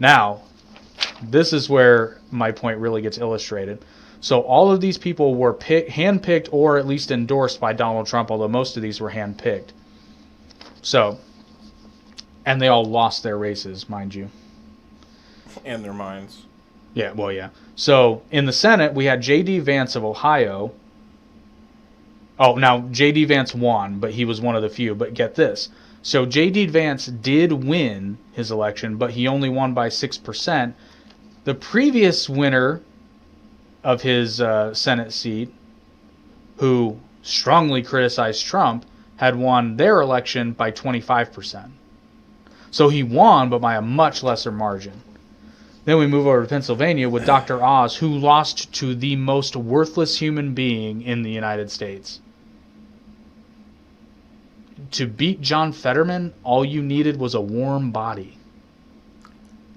Now, this is where my point really gets illustrated. So all of these people were handpicked or at least endorsed by Donald Trump, although most of these were handpicked. So, and they all lost their races, mind you. And their minds. Yeah, well, yeah. So in the Senate, we had J.D. Vance of Ohio. Oh, now J.D. Vance won, but he was one of the few. But get this. So J.D. Vance did win his election, but he only won by 6%. The previous winner of his Senate seat, who strongly criticized Trump, had won their election by 25%. So he won, but by a much lesser margin. Then we move over to Pennsylvania with Dr. Oz, who lost to the most worthless human being in the United States. To beat John Fetterman, all you needed was a warm body.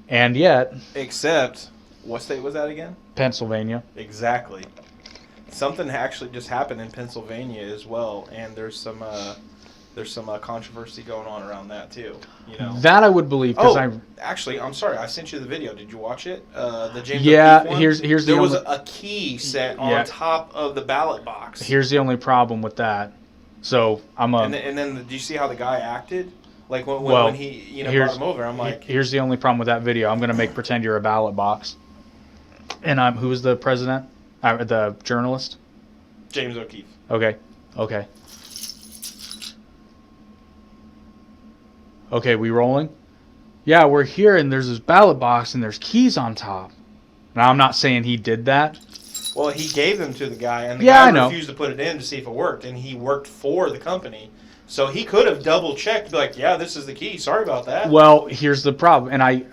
And yet... Except, what state was that again? Pennsylvania. Exactly. Something actually just happened in Pennsylvania as well, and there's some controversy going on around that too. You know that I would believe because actually, I'm sorry, I sent you the video. Did you watch it? The James O'Keefe one? Here's there was a key set on top of the ballot box. Here's the only problem with that. So and then did you see how the guy acted? Like when he brought him over, I'm like, here's the only problem with that video. I'm gonna make pretend you're a ballot box. And who was the president? The journalist? James O'Keefe. Okay. Okay, we rolling? Yeah, we're here, and there's this ballot box, and there's keys on top. Now, I'm not saying he did that. Well, he gave them to the guy, and the guy refused to put it in to see if it worked, and he worked for the company. So he could have double-checked, be like, yeah, this is the key. Sorry about that. Well, here's the problem, and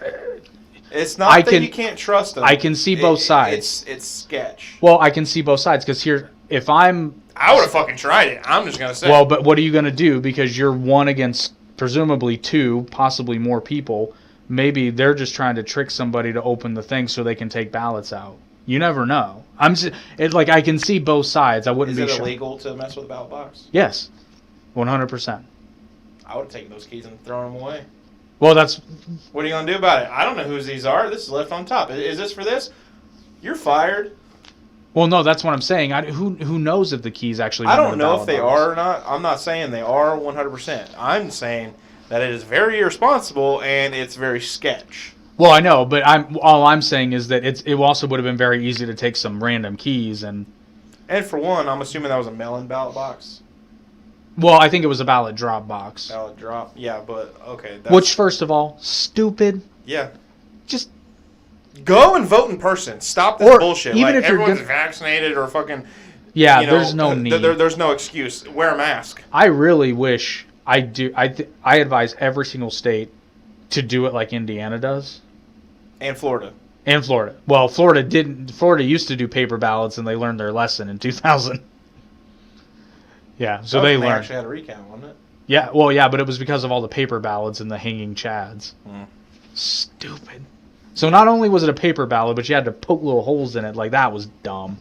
it's not that you can't trust them. I can see both sides. It's sketch. Well, I can see both sides, because I would have fucking tried it. I'm just going to say. Well, but what are you going to do? Because you're one against presumably two, possibly more people. Maybe they're just trying to trick somebody to open the thing so they can take ballots out. You never know. I can see both sides. I wouldn't be sure. Is it illegal to mess with a ballot box? Yes, 100%. I would have taken those keys and thrown them away. Well, what are you going to do about it? I don't know whose these are. This is left on top. Is this for this? You're fired. Well, no, that's what I'm saying. Who knows if the keys actually... I don't know if they are or not. I'm not saying they are 100%. I'm saying that it is very irresponsible and it's very sketch. Well, I know, but all I'm saying is that it also would have been very easy to take some random keys and... And for one, I'm assuming that was a mail-in ballot box. Well, I think it was a ballot drop box. Ballot drop? Yeah, but okay. Which, first of all, stupid. Yeah. Just... Go and vote in person. Stop this bullshit. Even if everyone's vaccinated or fucking... Yeah, there's no need. There's no excuse. Wear a mask. I really wish I advise every single state to do it like Indiana does. And Florida. Well, Florida didn't. Florida used to do paper ballots, and they learned their lesson in 2000. Yeah, so they learned. They actually had a recount, wasn't it? Yeah, well, yeah, but it was because of all the paper ballots and the hanging chads. Mm. Stupid. So not only was it a paper ballot, but you had to poke little holes in it. Like, that was dumb.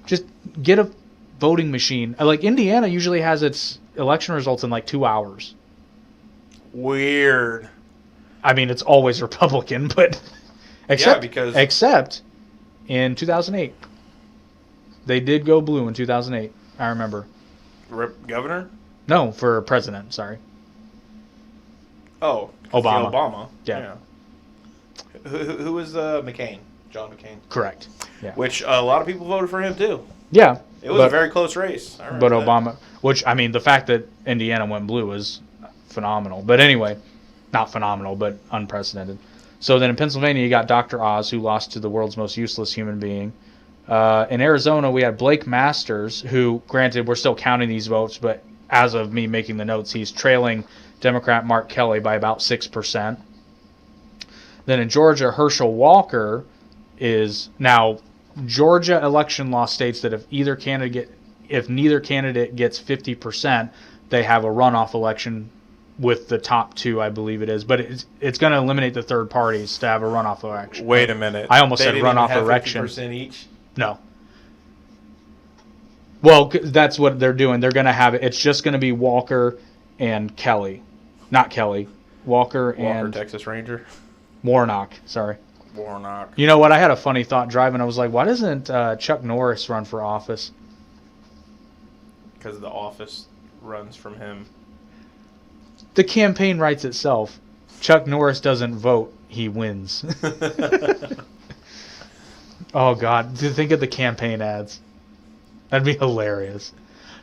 Just get a voting machine. Like, Indiana usually has its election results in, 2 hours. Weird. I mean, it's always Republican, but... Except in 2008. They did go blue in 2008, I remember. Governor? No, for president, sorry. Oh. Obama. Yeah. Who was McCain? John McCain. Correct. Yeah. Which a lot of people voted for him too. Yeah. It was a very close race. But Obama, the fact that Indiana went blue is phenomenal. But anyway, not phenomenal, but unprecedented. So then in Pennsylvania, you got Dr. Oz, who lost to the world's most useless human being. In Arizona, we had Blake Masters, who, granted, we're still counting these votes, but as of me making the notes, he's trailing Democrat Mark Kelly by about 6%. Then in Georgia, Herschel Walker is now Georgia election law states that if neither candidate gets 50%, they have a runoff election with the top two, I believe it is. But it's going to eliminate the third parties to have a runoff election. Wait a minute. I almost said runoff election. 50% each? No. Well, that's what they're doing. They're going to have it. It's just going to be Walker and Kelly. Not Kelly. Walker, Texas Ranger. Warnock, sorry. Warnock. You know what? I had a funny thought driving. I was like, why doesn't Chuck Norris run for office? Because the office runs from him. The campaign writes itself. Chuck Norris doesn't vote. He wins. Oh, God. Think of the campaign ads. That'd be hilarious.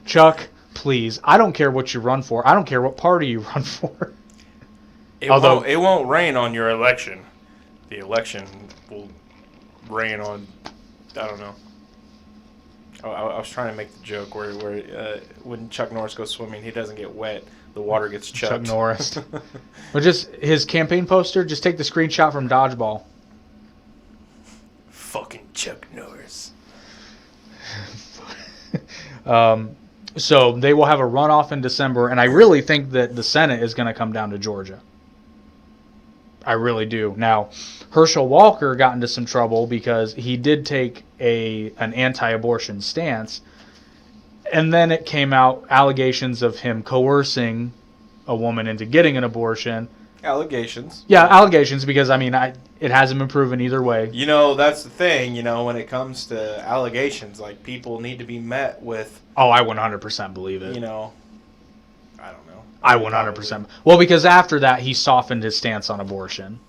Chuck, please. I don't care what you run for. I don't care what party you run for. It won't rain on your election. The election will rain on, I don't know. I was trying to make the joke where when Chuck Norris goes swimming, he doesn't get wet. The water gets chucked. Chuck Norris. Or just his campaign poster, just take the screenshot from Dodgeball. Fucking Chuck Norris. So they will have a runoff in December, and I really think that the Senate is going to come down to Georgia. I really do. Now, Herschel Walker got into some trouble because he did take an anti-abortion stance, and then it came out allegations of him coercing a woman into getting an abortion. Allegations. Yeah, allegations, because, I mean, it hasn't been proven either way. You know, that's the thing, when it comes to allegations, like, people need to be met with... Oh, I 100% believe it. I don't know. I 100%. Well, because after that, he softened his stance on abortion.